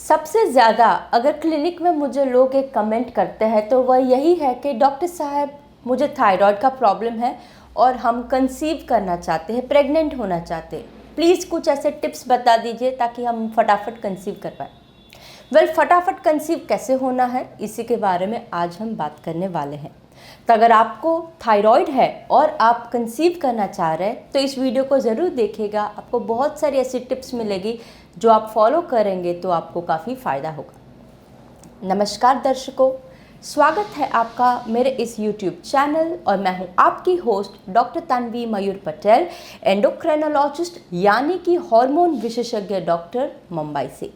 सबसे ज़्यादा अगर क्लिनिक में मुझे लोग एक कमेंट करते हैं तो वह यही है कि डॉक्टर साहब मुझे थायराइड का प्रॉब्लम है और हम कंसीव करना चाहते हैं, प्रेग्नेंट होना चाहते हैं। प्लीज़ कुछ ऐसे टिप्स बता दीजिए ताकि हम फटाफट कंसीव कर पाएँ। फटाफट कंसीव कैसे होना है इसी के बारे में आज हम बात करने वाले हैं। तो अगर आपको थायराइड है और आप कंसीव करना चाह रहे हैं तो इस वीडियो को ज़रूर देखिएगा। आपको बहुत सारी ऐसी टिप्स मिलेगी जो आप फॉलो करेंगे तो आपको काफ़ी फ़ायदा होगा। नमस्कार दर्शकों, स्वागत है आपका मेरे इस YouTube चैनल और मैं हूं आपकी होस्ट डॉक्टर तन्वी मयूर पटेल, एंडोक्राइनोलॉजिस्ट यानी कि हार्मोन विशेषज्ञ डॉक्टर, मुंबई से।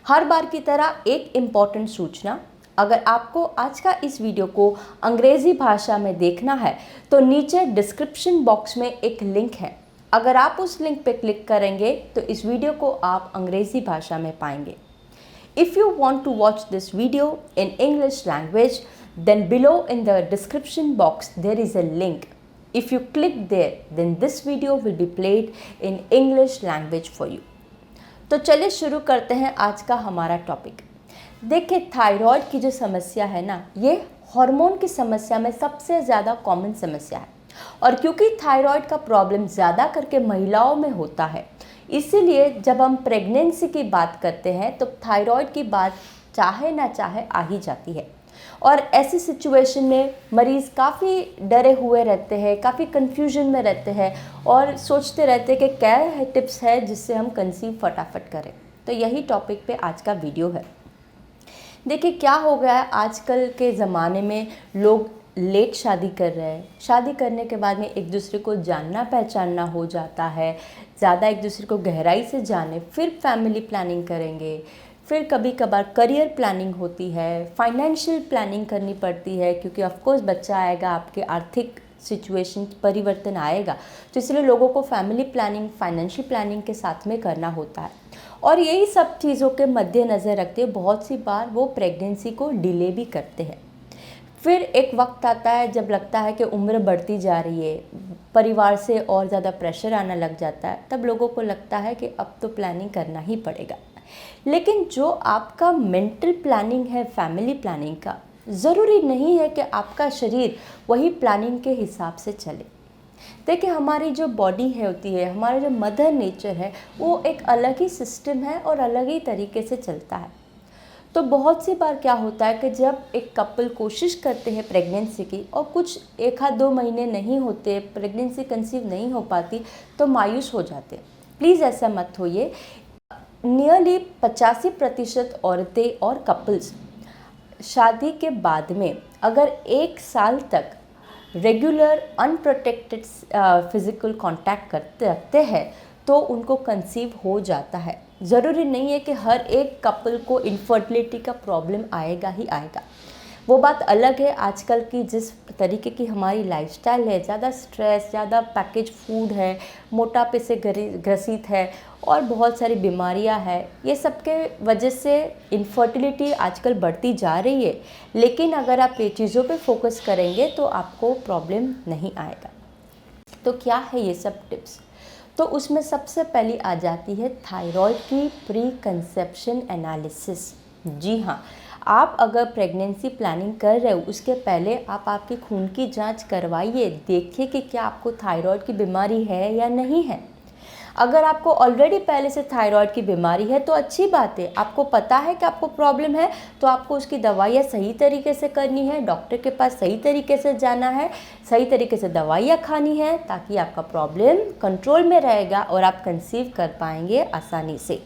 हर बार की तरह एक इम्पॉर्टेंट सूचना, अगर आपको आज का इस वीडियो को अंग्रेज़ी भाषा में देखना है तो नीचे डिस्क्रिप्शन बॉक्स में एक लिंक है। अगर आप उस लिंक पे क्लिक करेंगे तो इस वीडियो को आप अंग्रेज़ी भाषा में पाएंगे। If you want to watch this video in English language, then below in the description box there is a link. If you click there, then this video will be played in English language for you. तो चलिए शुरू करते हैं आज का हमारा topic. देखिए, thyroid की जो समस्या है ना, ये हार्मोन की समस्या में सबसे ज़्यादा कॉमन समस्या है। और क्योंकि थायराइड का प्रॉब्लम ज़्यादा करके महिलाओं में होता है, इसीलिए जब हम प्रेगनेंसी की बात करते हैं तो थायराइड की बात चाहे ना चाहे आ ही जाती है। और ऐसी सिचुएशन में मरीज़ काफ़ी डरे हुए रहते हैं, काफ़ी कन्फ्यूजन में रहते हैं और सोचते रहते हैं कि क्या है टिप्स है जिससे हम कंसीव फटाफट करें। तो यही टॉपिक पे आज का वीडियो है। देखिए, क्या हो गया है आजकल के ज़माने में, लोग लेट शादी कर रहे हैं। शादी करने के बाद में एक दूसरे को जानना पहचानना हो जाता है, ज़्यादा एक दूसरे को गहराई से जाने, फिर फैमिली प्लानिंग करेंगे, फिर कभी कभार करियर प्लानिंग होती है, फाइनेंशियल प्लानिंग करनी पड़ती है क्योंकि ऑफ कोर्स बच्चा आएगा, आपके आर्थिक सिचुएशन परिवर्तन आएगा, तो इसलिए लोगों को फैमिली प्लानिंग, फाइनेंशियल प्लानिंग के साथ में करना होता है। और यही सब चीज़ों के मद्देनज़र रखते हुए बहुत सी बार वो प्रेगनेंसी को डिले भी करते हैं। फिर एक वक्त आता है जब लगता है कि उम्र बढ़ती जा रही है, परिवार से और ज़्यादा प्रेशर आना लग जाता है, तब लोगों को लगता है कि अब तो प्लानिंग करना ही पड़ेगा। लेकिन जो आपका मेंटल प्लानिंग है, फैमिली प्लानिंग का, ज़रूरी नहीं है कि आपका शरीर वही प्लानिंग के हिसाब से चले। देखिए, हमारी जो बॉडी है होती है, हमारा जो मदर नेचर है, वो एक अलग ही सिस्टम है और अलग ही तरीके से चलता है। तो बहुत सी बार क्या होता है कि जब एक कपल कोशिश करते हैं प्रेगनेंसी की और कुछ 1-2 महीने नहीं होते, प्रेगनेंसी कंसीव नहीं हो पाती, तो मायूस हो जाते हैं। प्लीज़ ऐसा मत होइए। नियरली 85% औरतें और कपल्स शादी के बाद में अगर 1 साल तक रेगुलर अनप्रोटेक्टेड फिज़िकल कांटेक्ट रखते हैं तो उनको कंसीव हो जाता है। ज़रूरी नहीं है कि हर एक कपल को इनफर्टिलिटी का प्रॉब्लम आएगा ही आएगा। वो बात अलग है, आजकल की जिस तरीके की हमारी लाइफस्टाइल है, ज़्यादा स्ट्रेस, ज़्यादा पैकेज फूड है, मोटापे से ग्रसित है और बहुत सारी बीमारियां हैं, ये सब के वजह से इनफर्टिलिटी आजकल बढ़ती जा रही है। लेकिन अगर आप ये चीज़ों पे फोकस करेंगे तो आपको प्रॉब्लम नहीं आएगा। तो क्या है ये सब टिप्स? तो उसमें सबसे पहली आ जाती है थायराइड की प्री कंसेप्शन एनालिसिस। जी हाँ, आप अगर प्रेगनेंसी प्लानिंग कर रहे हो उसके पहले आप आपकी खून की जांच करवाइए, देखिए कि क्या आपको थायराइड की बीमारी है या नहीं है। अगर आपको ऑलरेडी पहले से थायराइड की बीमारी है तो अच्छी बात है, आपको पता है कि आपको प्रॉब्लम है, तो आपको उसकी दवाइयाँ सही तरीके से करनी है, डॉक्टर के पास सही तरीके से जाना है, सही तरीके से दवाइयाँ खानी है, ताकि आपका प्रॉब्लम कंट्रोल में रहेगा और आप कंसीव कर पाएंगे आसानी से।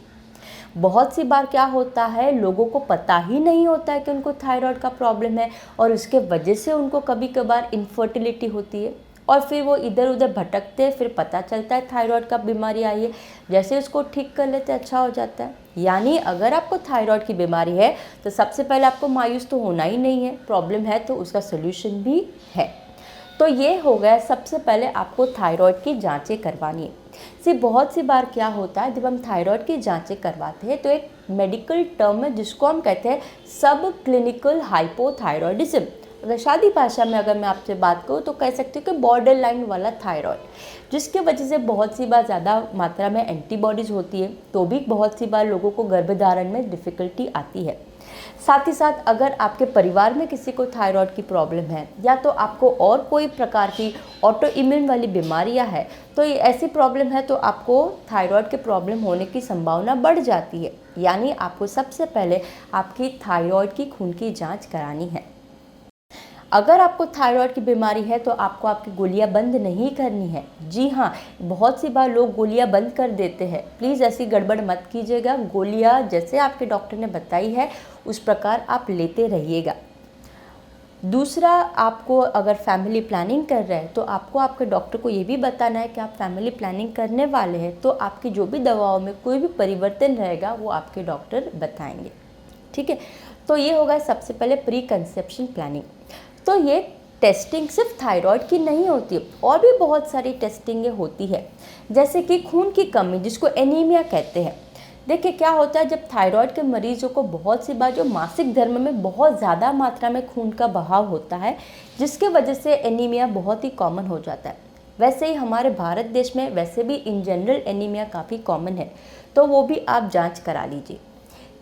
बहुत सी बार क्या होता है, लोगों को पता ही नहीं होता है कि उनको थायराइड का प्रॉब्लम है और उसके वजह से उनको कभी कभार इनफर्टिलिटी होती है और फिर वो इधर उधर भटकते हैं। फिर पता चलता है थायराइड का बीमारी आई है, जैसे उसको ठीक कर लेते अच्छा हो जाता है। यानी अगर आपको थायराइड की बीमारी है तो सबसे पहले आपको मायूस तो होना ही नहीं है, प्रॉब्लम है तो उसका सोल्यूशन भी है। तो ये हो गया, सबसे पहले आपको थायराइड की जांचें करवानी है। बहुत सी बार क्या होता है, जब हम थायराइड की जांचें करवाते हैं तो एक मेडिकल टर्म है जिसको हम कहते हैं सब क्लिनिकल हाइपोथायरॉयडिज्म। अगर शादी भाषा में अगर मैं आपसे बात करूँ तो कह सकती हूँ कि बॉर्डर लाइन वाला थायराइड, जिसके वजह से बहुत सी बार ज़्यादा मात्रा में एंटीबॉडीज़ होती है, तो भी बहुत सी बार लोगों को गर्भधारण में डिफ़िकल्टी आती है। साथ ही साथ अगर आपके परिवार में किसी को थायराइड की प्रॉब्लम है या तो आपको और कोई प्रकार की ऑटो इम्यून वाली बीमारियां है, तो ये ऐसी प्रॉब्लम है तो आपको थायराइड के प्रॉब्लम होने की संभावना बढ़ जाती है। यानी आपको सबसे पहले आपकी थायराइड की खून की जांच करानी है। अगर आपको थायराइड की बीमारी है तो आपको आपकी गोलियां बंद नहीं करनी है। जी हाँ, बहुत सी बार लोग गोलियां बंद कर देते हैं। प्लीज़ ऐसी गड़बड़ मत कीजिएगा। गोलियां जैसे आपके डॉक्टर ने बताई है उस प्रकार आप लेते रहिएगा। दूसरा, आपको अगर फैमिली प्लानिंग कर रहे हैं तो आपको आपके डॉक्टर को ये भी बताना है कि आप फैमिली प्लानिंग करने वाले हैं, तो आपकी जो भी दवाओं में कोई भी परिवर्तन रहेगा वो आपके डॉक्टर बताएंगे। ठीक है, तो ये होगा सबसे पहले प्री कंसेप्शन प्लानिंग। तो ये टेस्टिंग सिर्फ थायराइड की नहीं होती, और भी बहुत सारी टेस्टिंगें होती है, जैसे कि खून की कमी जिसको एनीमिया कहते हैं। देखिए क्या होता है, जब थायराइड के मरीजों को बहुत सी बार जो मासिक धर्म में बहुत ज़्यादा मात्रा में खून का बहाव होता है, जिसके वजह से एनीमिया बहुत ही कॉमन हो जाता है। वैसे ही हमारे भारत देश में वैसे भी इन जनरल एनीमिया काफ़ी कॉमन है, तो वो भी आप जांच करा लीजिए।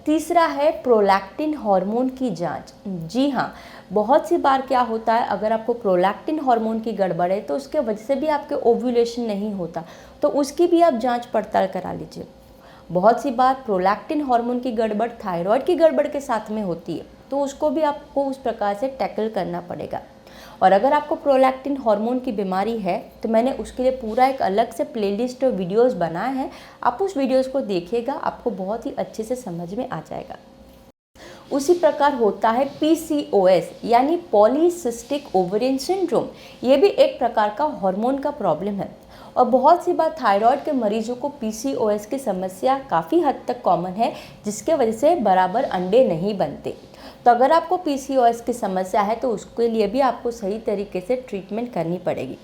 तीसरा है प्रोलैक्टिन हार्मोन की जांच। जी हाँ, बहुत सी बार क्या होता है, अगर आपको प्रोलैक्टिन हार्मोन की गड़बड़ है तो उसके वजह से भी आपके ओव्यूलेशन नहीं होता, तो उसकी भी आप जांच पड़ताल करा लीजिए। बहुत सी बार प्रोलैक्टिन हार्मोन की गड़बड़ थायराइड की गड़बड़ के साथ में होती है, तो उसको भी आपको उस प्रकार से टैकल करना पड़ेगा। और अगर आपको प्रोलैक्टिन हार्मोन की बीमारी है तो मैंने उसके लिए पूरा एक अलग से प्लेलिस्ट और वीडियोस बनाए हैं, आप उस वीडियोस को देखिएगा, आपको बहुत ही अच्छे से समझ में आ जाएगा। उसी प्रकार होता है PCOS यानी पॉलीसिस्टिक ओवरियन सिंड्रोम। ये भी एक प्रकार का हार्मोन का प्रॉब्लम है, और बहुत सी बार थायराइड के मरीजों को PCOS की समस्या काफ़ी हद तक कॉमन है, जिसके वजह से बराबर अंडे नहीं बनते। तो अगर आपको PCOS की समस्या है तो उसके लिए भी आपको सही तरीके से ट्रीटमेंट करनी पड़ेगी।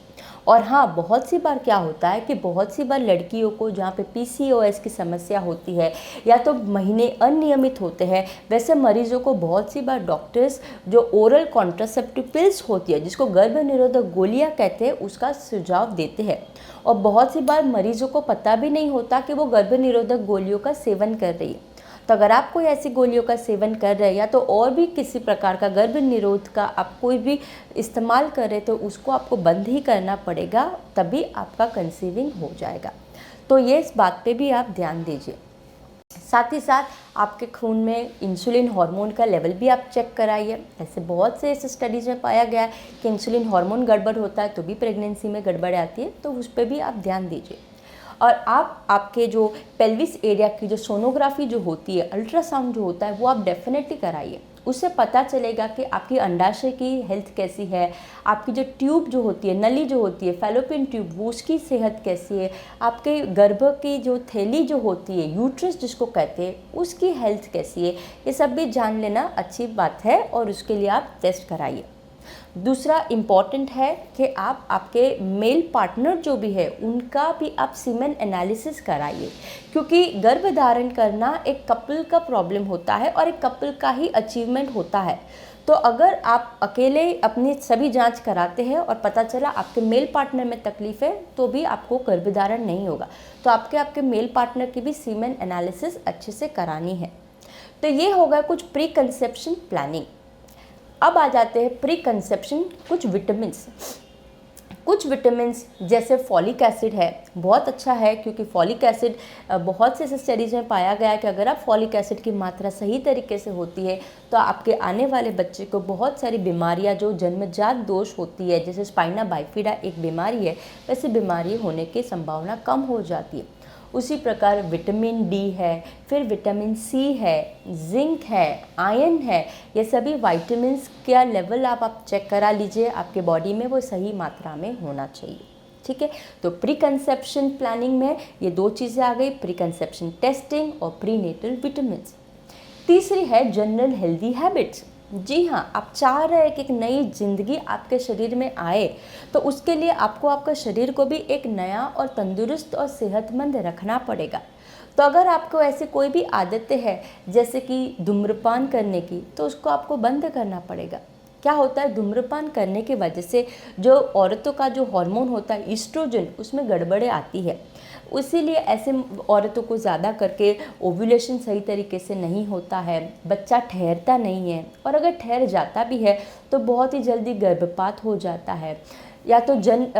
और हाँ, बहुत सी बार क्या होता है कि बहुत सी बार लड़कियों को जहाँ पे PCOS की समस्या होती है या तो महीने अनियमित होते हैं, वैसे मरीजों को बहुत सी बार डॉक्टर्स जो ओरल कॉन्ट्रासेप्टिव पिल्स होती है, जिसको गर्भ निरोधक गोलियाँ कहते हैं, उसका सुझाव देते हैं। और बहुत सी बार मरीजों को पता भी नहीं होता कि वो गर्भ निरोधक गोलियों का सेवन कर रही है। तो अगर आप कोई ऐसी गोलियों का सेवन कर रहे हैं या तो और भी किसी प्रकार का गर्भ निरोध का आप कोई भी इस्तेमाल कर रहे, तो उसको आपको बंद ही करना पड़ेगा, तभी आपका कंसीविंग हो जाएगा। तो ये इस बात पे भी आप ध्यान दीजिए। साथ ही साथ आपके खून में इंसुलिन हार्मोन का लेवल भी आप चेक कराइए। ऐसे बहुत से ऐसे स्टडीज़ में पाया गया है कि इंसुलिन हार्मोन गड़बड़ होता है तो भी प्रेगनेंसी में गड़बड़ आती है, तो उस पर भी आप ध्यान दीजिए। और आप आपके जो पेल्विस एरिया की जो सोनोग्राफी जो होती है, अल्ट्रासाउंड जो होता है, वो आप डेफिनेटली कराइए। उससे पता चलेगा कि आपकी अंडाशय की हेल्थ कैसी है, आपकी जो ट्यूब जो होती है, नली जो होती है, फैलोपियन ट्यूब, वो उसकी सेहत कैसी है, आपके गर्भ की जो थैली जो होती है, यूट्रस जिसको कहते हैं, उसकी हेल्थ कैसी है, ये सब भी जान लेना अच्छी बात है, और उसके लिए आप टेस्ट कराइए। दूसरा इम्पॉर्टेंट है कि आप आपके मेल पार्टनर जो भी है उनका भी आप सीमेन एनालिसिस कराइए, क्योंकि गर्भधारण करना एक कपल का प्रॉब्लम होता है और एक कपल का ही अचीवमेंट होता है। तो अगर आप अकेले अपनी सभी जांच कराते हैं और पता चला आपके मेल पार्टनर में तकलीफ है, तो भी आपको गर्भधारण नहीं होगा। तो आपके मेल पार्टनर की भी सीमेन एनालिसिस अच्छे से करानी है। तो ये होगा कुछ प्री कंसेप्शन प्लानिंग। अब आ जाते हैं प्री कंसेप्शन कुछ विटामिन्स जैसे फॉलिक एसिड है, बहुत अच्छा है, क्योंकि फॉलिक एसिड बहुत से स्टडीज़ में पाया गया है कि अगर आप फॉलिक एसिड की मात्रा सही तरीके से होती है तो आपके आने वाले बच्चे को बहुत सारी बीमारियां जो जन्मजात दोष होती है, जैसे स्पाइना बाइफिडा एक बीमारी है, वैसी बीमारी होने की संभावना कम हो जाती है। उसी प्रकार विटामिन डी है, फिर विटामिन सी है, जिंक है, आयरन है, ये सभी विटामिन्स का लेवल आप चेक करा लीजिए, आपके बॉडी में वो सही मात्रा में होना चाहिए। ठीक है, तो प्री कंसेप्शन प्लानिंग में ये दो चीज़ें आ गई, प्री कंसेप्शन टेस्टिंग और प्री नेटल विटामिन्स। तीसरी है जनरल हेल्दी हैबिट्स। जी हाँ, आप चाह रहे हैं कि एक नई जिंदगी आपके शरीर में आए, तो उसके लिए आपको आपका शरीर को भी एक नया और तंदुरुस्त और सेहतमंद रखना पड़ेगा। तो अगर आपको ऐसी कोई भी आदतें हैं जैसे कि धूम्रपान करने की, तो उसको आपको बंद करना पड़ेगा। क्या होता है, धूम्रपान करने की वजह से जो औरतों का जो हार्मोन होता है ईस्ट्रोजन, उसमें गड़बड़े आती है। इसीलिए ऐसे औरतों को ज़्यादा करके ओव्यूलेशन सही तरीके से नहीं होता है, बच्चा ठहरता नहीं है, और अगर ठहर जाता भी है तो बहुत ही जल्दी गर्भपात हो जाता है, या तो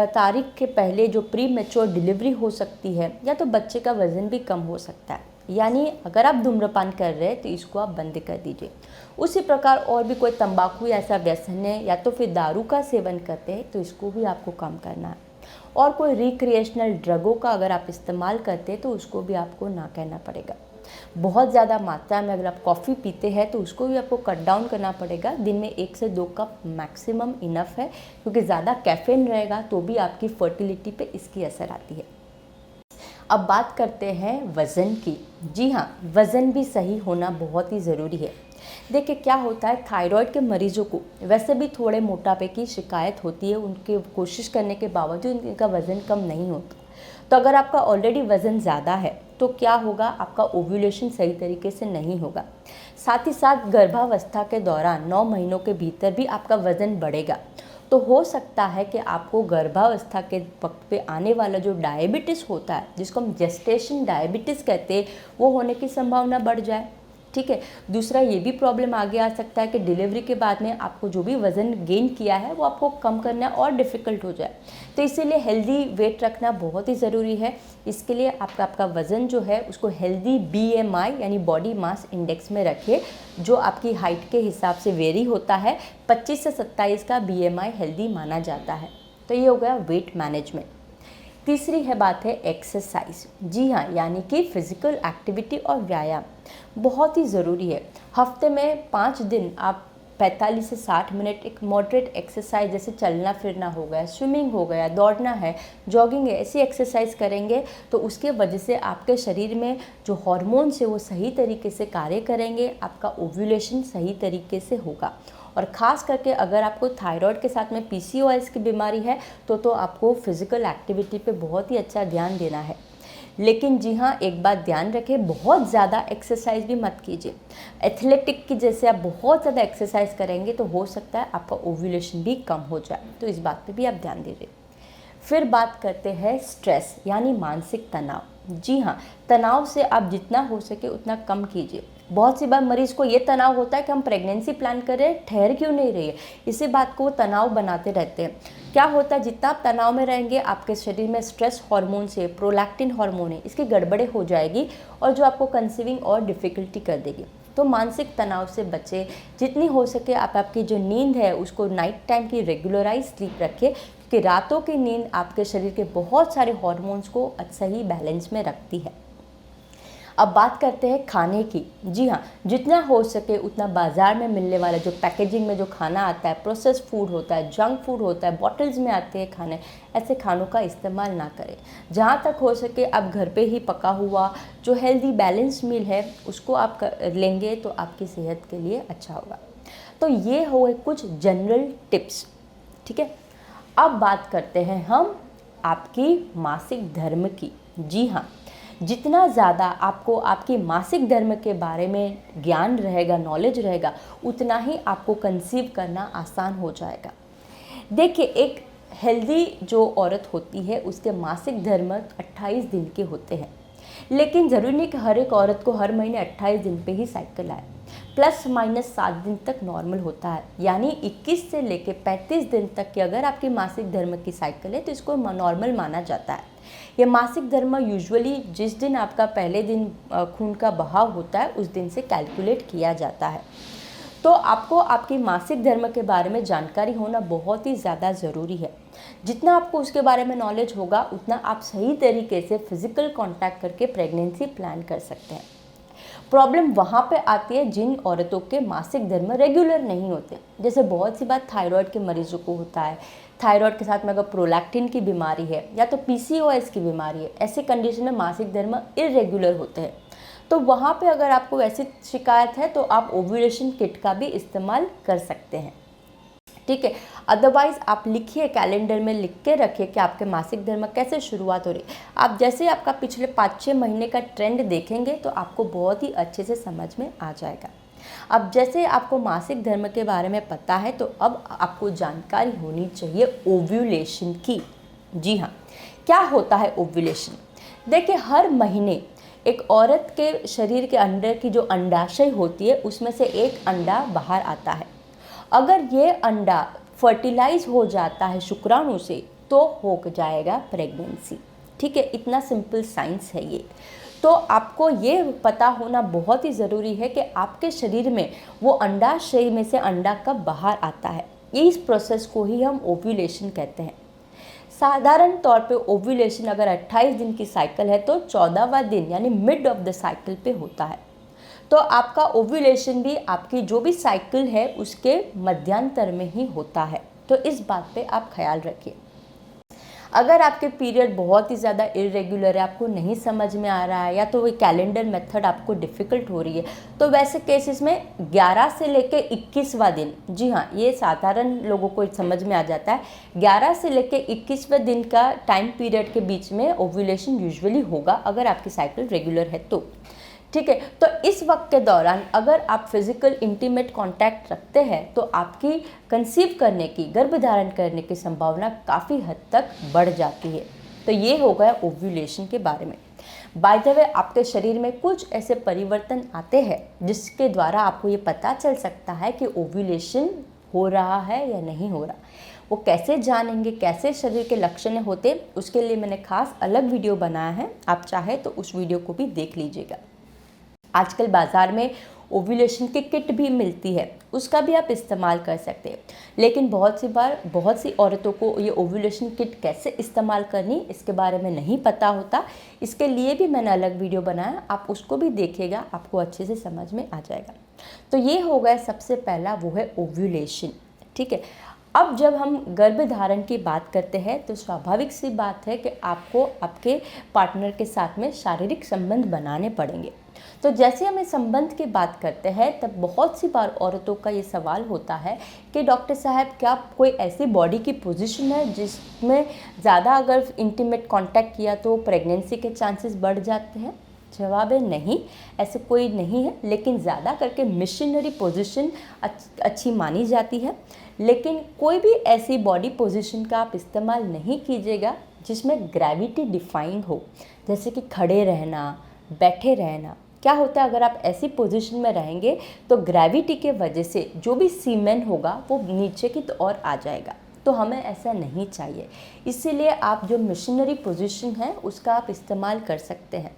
तारीख के पहले जो प्री मैच्योर डिलीवरी हो सकती है, या तो बच्चे का वज़न भी कम हो सकता है। यानी अगर आप धूम्रपान कर रहे हैं तो इसको आप बंद कर दीजिए। उसी प्रकार और भी कोई तंबाकू ऐसा व्यसन है या तो फिर दारू का सेवन करते हैं तो इसको भी आपको कम करना है। और कोई रिक्रिएशनल ड्रगों का अगर आप इस्तेमाल करते हैं तो उसको भी आपको ना कहना पड़ेगा। बहुत ज़्यादा मात्रा में अगर आप कॉफ़ी पीते हैं तो उसको भी आपको कट डाउन करना पड़ेगा। दिन में 1 से 2 कप मैक्सिमम इनफ है, क्योंकि ज़्यादा कैफीन रहेगा तो भी आपकी फर्टिलिटी पे इसकी असर आती है। अब बात करते हैं वज़न की। जी हाँ, वज़न भी सही होना बहुत ही ज़रूरी है। देखिए क्या होता है, थायराइड के मरीजों को वैसे भी थोड़े मोटापे की शिकायत होती है, उनके कोशिश करने के बावजूद उनका वज़न कम नहीं होता। तो अगर आपका ऑलरेडी वज़न ज़्यादा है तो क्या होगा, आपका ओव्यूलेशन सही तरीके से नहीं होगा। साथ ही साथ गर्भावस्था के दौरान 9 महीनों के भीतर भी आपका वज़न बढ़ेगा। तो हो सकता है कि आपको गर्भावस्था के वक्त पे आने वाला जो डायबिटीज़ होता है, जिसको हम जेस्टेशन डायबिटीज़ कहते हैं, वो होने की संभावना बढ़ जाए। ठीक है। दूसरा ये भी प्रॉब्लम आगे आ सकता है कि डिलीवरी के बाद में आपको जो भी वज़न गेन किया है वो आपको कम करना और डिफ़िकल्ट हो जाए। तो इसीलिए हेल्दी वेट रखना बहुत ही ज़रूरी है। इसके लिए आपका वज़न जो है उसको हेल्दी BMI यानी बॉडी मास इंडेक्स में रखिए, जो आपकी हाइट के हिसाब से वेरी होता है। 25 से 27 का BMI हेल्दी माना जाता है। तो ये हो गया वेट मैनेजमेंट। तीसरी बात है एक्सरसाइज। जी हाँ, यानी कि फिज़िकल एक्टिविटी और व्यायाम बहुत ही ज़रूरी है। हफ्ते में 5 दिन आप 45 से 60 मिनट एक मॉडरेट एक्सरसाइज, जैसे चलना फिरना हो गया, स्विमिंग हो गया, दौड़ना है, जॉगिंग है, ऐसी एक्सरसाइज करेंगे तो उसके वजह से आपके शरीर में जो हार्मोन्स है वो सही तरीके से कार्य करेंगे, आपका ओव्यूलेशन सही तरीके से होगा। और ख़ास करके अगर आपको थायराइड के साथ में PCOS की बीमारी है तो आपको फिज़िकल एक्टिविटी पे बहुत ही अच्छा ध्यान देना है। लेकिन जी हाँ, एक बात ध्यान रखें, बहुत ज़्यादा एक्सरसाइज भी मत कीजिए। एथलेटिक की जैसे आप बहुत ज़्यादा एक्सरसाइज करेंगे तो हो सकता है आपका ओव्यूलेशन भी कम हो जाए, तो इस बात पे भी आप ध्यान दीजिए। फिर बात करते हैं स्ट्रेस यानी मानसिक तनाव। जी हाँ, तनाव से आप जितना हो सके उतना कम कीजिए। बहुत सी बार मरीज़ को ये तनाव होता है कि हम प्रेगनेंसी प्लान कर रहे हैं, ठहर क्यों नहीं रही है, इसी बात को वो तनाव बनाते रहते हैं। क्या होता है, जितना आप तनाव में रहेंगे आपके शरीर में स्ट्रेस हार्मोन से प्रोलैक्टिन हार्मोन है, इसकी गड़बड़े हो जाएगी और जो आपको कंसीविंग और डिफ़िकल्टी कर देगी। तो मानसिक तनाव से बचे, जितनी हो सके आप आपकी जो नींद है उसको नाइट टाइम की रेगुलराइज स्लीप रखिए, क्योंकि रातों की नींद आपके शरीर के बहुत सारे हार्मोन्स को सही बैलेंस में रखती है। अब बात करते हैं खाने की। जी हाँ, जितना हो सके उतना बाज़ार में मिलने वाला जो पैकेजिंग में जो खाना आता है, प्रोसेस्ड फूड होता है, जंक फूड होता है, बॉटल्स में आते हैं खाने, ऐसे खानों का इस्तेमाल ना करें। जहाँ तक हो सके आप घर पे ही पका हुआ जो हेल्दी बैलेंस मील है उसको आप लेंगे तो आपकी सेहत के लिए अच्छा होगा। तो ये हो कुछ जनरल टिप्स। ठीक है। अब बात करते हैं हम आपकी मासिक धर्म की। जी हाँ, जितना ज़्यादा आपको आपकी मासिक धर्म के बारे में ज्ञान रहेगा, नॉलेज रहेगा, उतना ही आपको कंसीव करना आसान हो जाएगा। देखिए, एक हेल्दी जो औरत होती है उसके मासिक धर्म 28 दिन के होते हैं, लेकिन ज़रूरी नहीं कि हर एक औरत को हर महीने 28 दिन पे ही साइकिल आए। प्लस माइनस 7 दिन तक नॉर्मल होता है, यानी 21 से लेके 35 दिन तक की अगर आपकी मासिक धर्म की साइकिल है तो इसको नॉर्मल माना जाता है। ये मासिक धर्म यूजुअली जिस दिन आपका पहले दिन खून का बहाव होता है उस दिन से कैलकुलेट किया जाता है। तो आपको आपकी मासिक धर्म के बारे में जानकारी होना बहुत ही ज़्यादा ज़रूरी है। जितना आपको उसके बारे में नॉलेज होगा उतना आप सही तरीके से फिज़िकल कांटेक्ट करके प्रेगनेंसी प्लान कर सकते हैं। प्रॉब्लम वहाँ पे आती है जिन औरतों के मासिक धर्म रेगुलर नहीं होते, जैसे बहुत सी बात थायराइड के मरीजों को होता है। थायराइड के साथ में अगर प्रोलैक्टिन की बीमारी है या तो PCOS की बीमारी है, ऐसे कंडीशन में मासिक धर्म इरेगुलर होते हैं। तो वहाँ पे अगर आपको ऐसी शिकायत है तो आप ओव्यूलेशन किट का भी इस्तेमाल कर सकते हैं। ठीक है। अदरवाइज़ आप लिखिए, कैलेंडर में लिख के रखिए कि आपके मासिक धर्म कैसे शुरुआत हो रही है। आप जैसे ही आपका पिछले 5-6 महीने का ट्रेंड देखेंगे तो आपको बहुत ही अच्छे से समझ में आ जाएगा। अब जैसे आपको मासिक धर्म के बारे में पता है, तो अब आपको जानकारी होनी चाहिए ओव्यूलेशन की। जी हाँ, क्या होता है ओव्यूलेशन? देखिए, हर महीने एक औरत के शरीर के अंदर की जो अंडाशय होती है उसमें से एक अंडा बाहर आता है। अगर ये अंडा फर्टिलाइज हो जाता है शुक्राणु से तो हो जाएगा प्रेगनेंसी। ठीक है, इतना सिंपल साइंस है ये। तो आपको ये पता होना बहुत ही ज़रूरी है कि आपके शरीर में वो अंडाशय में से अंडा कब बाहर आता है। इस प्रोसेस को ही हम ओव्यूलेशन कहते हैं। साधारण तौर पे ओव्यूलेशन अगर 28 दिन की साइकिल है तो 14वां दिन यानी मिड ऑफ द साइकिल पे होता है। तो आपका ओव्यूलेशन भी आपकी जो भी साइकिल है उसके मध्यांतर में ही होता है। तो इस बात पे आप ख्याल रखिए। अगर आपके पीरियड बहुत ही ज़्यादा इरेगुलर है, आपको नहीं समझ में आ रहा है, या तो वो कैलेंडर मेथड आपको डिफ़िकल्ट हो रही है, तो वैसे केसेस में 11 से लेके 21वां दिन, जी हाँ, ये साधारण लोगों को समझ में आ जाता है, 11 से लेके 21वें दिन का टाइम पीरियड के बीच में ओव्यूलेशन यूजुअली होगा अगर आपकी साइकिल रेगुलर है तो। ठीक है, तो इस वक्त के दौरान अगर आप फिजिकल इंटीमेट कांटेक्ट रखते हैं तो आपकी कंसीव करने की, गर्भधारण करने की संभावना काफ़ी हद तक बढ़ जाती है। तो ये हो गया ओव्यूलेशन के बारे में। बाय द वे, आपके शरीर में कुछ ऐसे परिवर्तन आते हैं जिसके द्वारा आपको ये पता चल सकता है कि ओव्यूलेशन हो रहा है या नहीं हो रहा। वो कैसे जानेंगे, कैसे शरीर के लक्षण होते, उसके लिए मैंने खास अलग वीडियो बनाया है, आप चाहे तो उस वीडियो को भी देख लीजिएगा। आजकल बाज़ार में ओव्यूलेशन की किट भी मिलती है, उसका भी आप इस्तेमाल कर सकते हैं। लेकिन बहुत सी औरतों को ये ओव्यूलेशन किट कैसे इस्तेमाल करनी इसके बारे में नहीं पता होता। इसके लिए भी मैंने अलग वीडियो बनाया, आप उसको भी देखिएगा, आपको अच्छे से समझ में आ जाएगा। तो ये हो गया सबसे पहला, वो है ओव्यूलेशन। ठीक है, अब जब हम गर्भधारण की बात करते हैं तो स्वाभाविक सी बात है कि आपको आपके पार्टनर के साथ में शारीरिक संबंध बनाने पड़ेंगे। तो जैसे हम इस संबंध की बात करते हैं तब बहुत सी बार औरतों का ये सवाल होता है कि डॉक्टर साहब, क्या कोई ऐसी बॉडी की पोजीशन है जिसमें ज़्यादा अगर इंटीमेट कांटेक्ट किया तो प्रेगनेंसी के चांसेस बढ़ जाते हैं? जवाब है नहीं, ऐसे कोई नहीं है, लेकिन ज़्यादा करके मिशनरी पोजीशन अच्छी मानी जाती है। लेकिन कोई भी ऐसी बॉडी पोजीशन का आप इस्तेमाल नहीं कीजिएगा जिसमें ग्रेविटी डिफाइंड हो, जैसे कि खड़े रहना, बैठे रहना। क्या होता है, अगर आप ऐसी पोजीशन में रहेंगे तो ग्रेविटी के वजह से जो भी सीमेन होगा वो नीचे की ओर आ जाएगा, तो हमें ऐसा नहीं चाहिए। इसीलिए आप जो मिशनरी पोजीशन है उसका आप इस्तेमाल कर सकते हैं।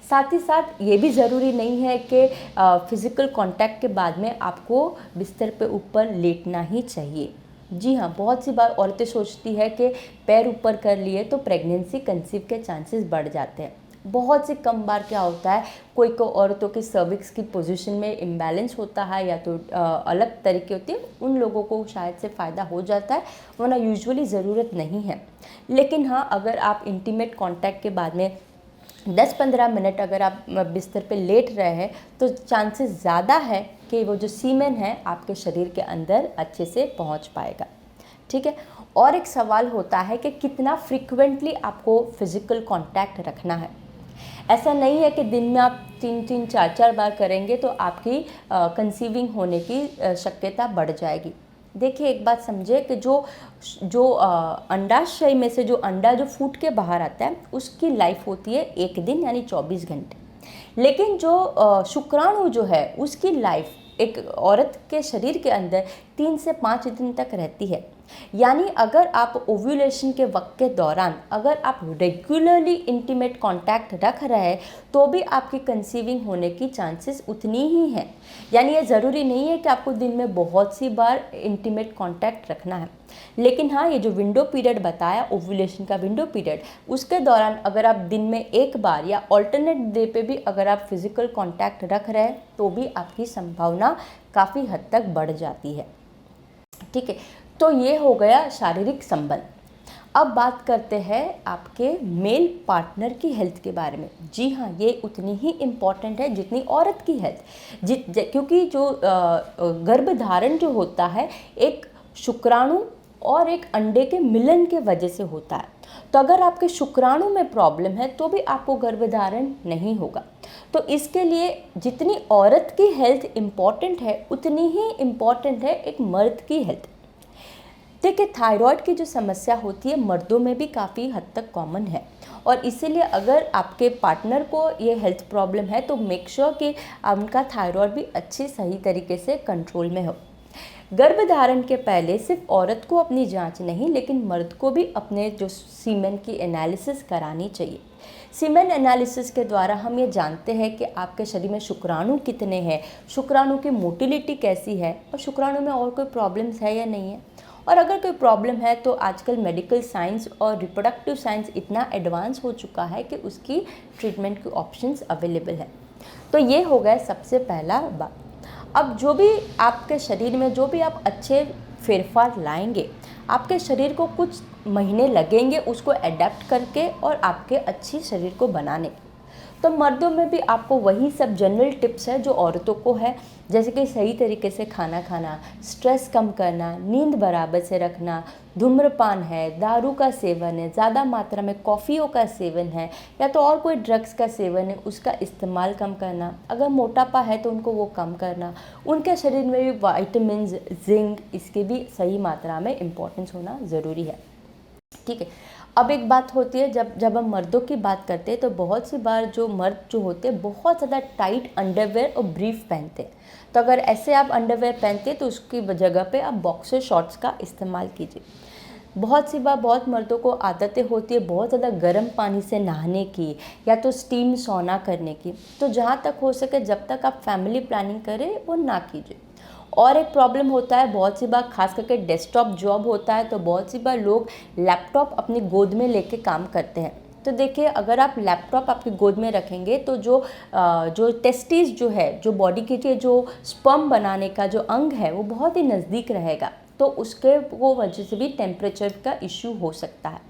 साथ ही साथ ये भी ज़रूरी नहीं है कि फिज़िकल कांटेक्ट के बाद में आपको बिस्तर पे ऊपर लेटना ही चाहिए। जी हाँ, बहुत सी बार औरतें सोचती है कि पैर ऊपर कर लिए तो प्रेगनेंसी कंसीव के चांसेस बढ़ जाते हैं। बहुत सी कम बार क्या होता है, कोई औरतों की सर्विक्स की पोजीशन में इम्बैलेंस होता है या तो अलग तरीके होती है, उन लोगों को शायद से फ़ायदा हो जाता है, वरना यूजुअली ज़रूरत नहीं है। लेकिन हाँ, अगर आप इंटीमेट कांटेक्ट के बाद में 10-15 मिनट अगर आप बिस्तर पे लेट रहे हैं तो चांसेस ज़्यादा है कि वो जो सीमेन है आपके शरीर के अंदर अच्छे से पहुंच पाएगा। ठीक है, और एक सवाल होता है कि कितना फ्रीक्वेंटली आपको फिज़िकल कांटेक्ट रखना है। ऐसा नहीं है कि दिन में आप 3-3, 4-4 बार करेंगे तो आपकी कंसीविंग होने की शक्यता बढ़ जाएगी। देखिए, एक बात समझे कि जो अंडाशय में से जो अंडा जो फूट के बाहर आता है उसकी लाइफ होती है 1 दिन यानी 24 घंटे। लेकिन जो शुक्राणु जो है उसकी लाइफ एक औरत के शरीर के अंदर 3 से 5 दिन तक रहती है। यानी अगर आप ओव्यूलेशन के वक्त के दौरान अगर आप रेगुलरली इंटीमेट कांटेक्ट रख रहे हैं तो भी आपकी कंसीविंग होने की चांसेस उतनी ही हैं। यानी ये ज़रूरी नहीं है कि आपको दिन में बहुत सी बार इंटीमेट कांटेक्ट रखना है। लेकिन हाँ, ये जो विंडो पीरियड बताया, ओव्यूलेशन का विंडो पीरियड, उसके दौरान अगर आप दिन में 1 बार या ऑल्टरनेट डे पे भी अगर आप फिज़िकल कांटेक्ट रख रहे हैं तो भी आपकी संभावना काफ़ी हद तक बढ़ जाती है। ठीक है, तो ये हो गया शारीरिक संबंध। अब बात करते हैं आपके मेल पार्टनर की हेल्थ के बारे में। जी हाँ, ये उतनी ही इम्पॉर्टेंट है जितनी औरत की हेल्थ, क्योंकि जो गर्भधारण जो होता है एक शुक्राणु और एक अंडे के मिलन के वजह से होता है। तो अगर आपके शुक्राणु में प्रॉब्लम है तो भी आपको गर्भधारण नहीं होगा। तो इसके लिए जितनी औरत की हेल्थ इम्पॉर्टेंट है उतनी ही इम्पॉर्टेंट है एक मर्द की हेल्थ। देखिए, थायराइड की जो समस्या होती है मर्दों में भी काफ़ी हद तक कॉमन है, और इसीलिए अगर आपके पार्टनर को ये हेल्थ प्रॉब्लम है तो मेक श्योर कि उनका थायराइड भी अच्छी सही तरीके से कंट्रोल में हो। गर्भधारण के पहले सिर्फ औरत को अपनी जांच नहीं, लेकिन मर्द को भी अपने जो सीमेन की एनालिसिस करानी चाहिए। सीमेन एनालिसिस के द्वारा हम ये जानते हैं कि आपके शरीर में शुक्राणु कितने हैं, शुक्राणु की मोटिलिटी कैसी है, और शुक्राणु में और कोई प्रॉब्लम्स है या नहीं है। और अगर कोई प्रॉब्लम है तो आजकल मेडिकल साइंस और रिप्रोडक्टिव साइंस इतना एडवांस हो चुका है कि उसकी ट्रीटमेंट की ऑप्शंस अवेलेबल है। तो ये हो गया सबसे पहला बात। अब जो भी आपके शरीर में जो भी आप अच्छे फेरफार लाएंगे, आपके शरीर को कुछ महीने लगेंगे उसको एडेप्ट करके और आपके अच्छी शरीर को बनाने। तो मर्दों में भी आपको वही सब जनरल टिप्स है जो औरतों को है, जैसे कि सही तरीके से खाना खाना, स्ट्रेस कम करना, नींद बराबर से रखना, धूम्रपान है, दारू का सेवन है, ज़्यादा मात्रा में कॉफ़ियों का सेवन है, या तो और कोई ड्रग्स का सेवन है उसका इस्तेमाल कम करना, अगर मोटापा है तो उनको वो कम करना, उनके शरीर में भी वाइटामिन्स, जिंक, इसकी भी सही मात्रा में इम्पोर्टेंस होना ज़रूरी है। ठीक है। अब एक बात होती है, जब हम मर्दों की बात करते हैं तो बहुत सी बार जो मर्द जो होते हैं बहुत ज़्यादा टाइट अंडरवेयर और ब्रीफ पहनते हैं। तो अगर ऐसे आप अंडरवेयर पहनते हैं तो उसकी जगह पे आप बॉक्सर शॉर्ट्स का इस्तेमाल कीजिए। बहुत सी बार बहुत मर्दों को आदतें होती है बहुत ज़्यादा गर्म पानी से नहाने की या तो स्टीम सौना करने की। तो जहाँ तक हो सके जब तक आप फैमिली प्लानिंग करें वो ना कीजिए। और एक प्रॉब्लम होता है, बहुत सी बार खास करके डेस्कटॉप जॉब होता है तो बहुत सी बार लोग लैपटॉप अपनी गोद में लेके काम करते हैं। तो देखिए, अगर आप लैपटॉप आपकी गोद में रखेंगे तो जो टेस्टिस जो है, जो बॉडी के जो स्पर्म बनाने का जो अंग है वो बहुत ही नज़दीक रहेगा, तो उसके वो वजह से भी टेम्परेचर का इश्यू हो सकता है।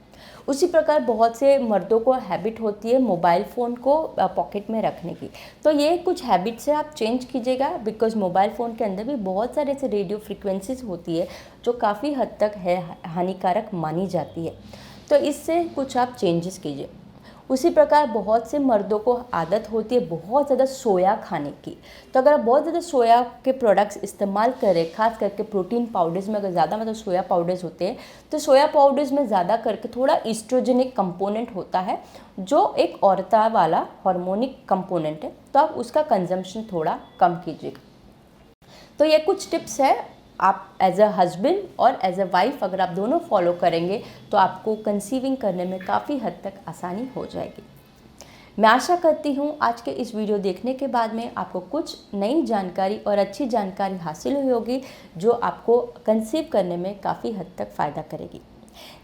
उसी प्रकार बहुत से मर्दों को हैबिट होती है मोबाइल फ़ोन को पॉकेट में रखने की। तो ये कुछ हैबिट से आप चेंज कीजिएगा, बिकॉज मोबाइल फ़ोन के अंदर भी बहुत सारे ऐसे रेडियो फ्रिक्वेंसीज होती है जो काफ़ी हद तक है हानिकारक मानी जाती है। तो इससे कुछ आप चेंजेस कीजिए। उसी प्रकार बहुत से मर्दों को आदत होती है बहुत ज़्यादा सोया खाने की। तो अगर आप बहुत ज़्यादा सोया के प्रोडक्ट्स इस्तेमाल करें, खास करके प्रोटीन पाउडर्स में अगर ज़्यादा मतलब सोया पाउडर्स होते हैं, तो सोया पाउडर्स में ज़्यादा करके थोड़ा ईस्ट्रोजेनिक कंपोनेंट होता है जो एक औरता वाला हार्मोनिक कंपोनेंट है, तो आप उसका कंजम्पशन थोड़ा कम कीजिएगा। तो ये कुछ टिप्स है, आप एज अ हस्बैंड और एज अ वाइफ अगर आप दोनों फॉलो करेंगे तो आपको कंसीविंग करने में काफ़ी हद तक आसानी हो जाएगी। मैं आशा करती हूँ आज के इस वीडियो देखने के बाद में आपको कुछ नई जानकारी और अच्छी जानकारी हासिल हुई होगी जो आपको कंसीव करने में काफ़ी हद तक फ़ायदा करेगी।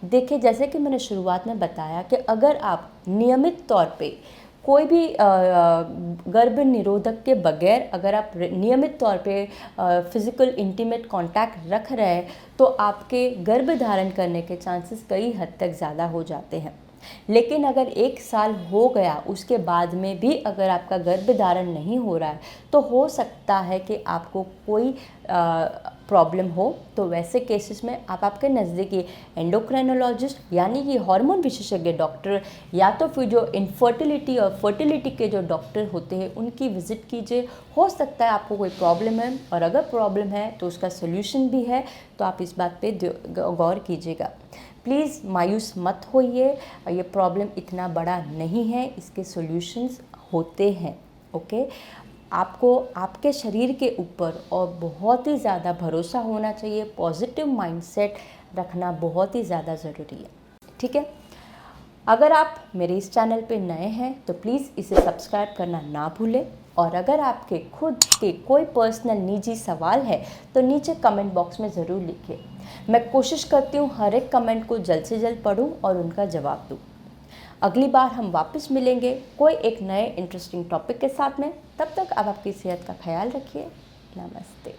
देखिए, जैसे कि मैंने शुरुआत में बताया कि अगर आप नियमित तौर पे कोई भी गर्भ निरोधक के बगैर अगर आप नियमित तौर पे फिज़िकल इंटीमेट कांटेक्ट रख रहे हैं तो आपके गर्भ धारण करने के चांसेस कई हद तक ज़्यादा हो जाते हैं। लेकिन अगर 1 साल हो गया उसके बाद में भी अगर आपका गर्भ धारण नहीं हो रहा है तो हो सकता है कि आपको कोई प्रॉब्लम हो। तो वैसे केसेस में आप आपके नज़दीकी एंडोक्राइनोलॉजिस्ट यानी कि हार्मोन विशेषज्ञ डॉक्टर या तो फिर जो इनफर्टिलिटी और फर्टिलिटी के जो डॉक्टर होते हैं उनकी विज़िट कीजिए। हो सकता है आपको कोई प्रॉब्लम है, और अगर प्रॉब्लम है तो उसका सोल्यूशन भी है, तो आप इस बात पे गौर कीजिएगा। प्लीज़ मायूस मत होइए, ये प्रॉब्लम इतना बड़ा नहीं है, इसके सॉल्यूशंस होते हैं। ओके, आपको आपके शरीर के ऊपर और बहुत ही ज़्यादा भरोसा होना चाहिए, पॉजिटिव माइंडसेट रखना बहुत ही ज़्यादा ज़रूरी है। ठीक है, अगर आप मेरे इस चैनल पे नए हैं तो प्लीज़ इसे सब्सक्राइब करना ना भूलें, और अगर आपके खुद के कोई पर्सनल निजी सवाल है तो नीचे कमेंट बॉक्स में ज़रूर लिखिए। मैं कोशिश करती हूँ हर एक कमेंट को जल्द से जल्द पढूं और उनका जवाब दूं। अगली बार हम वापस मिलेंगे कोई एक नए इंटरेस्टिंग टॉपिक के साथ में। तब तक आप आपकी सेहत का ख्याल रखिए। नमस्ते।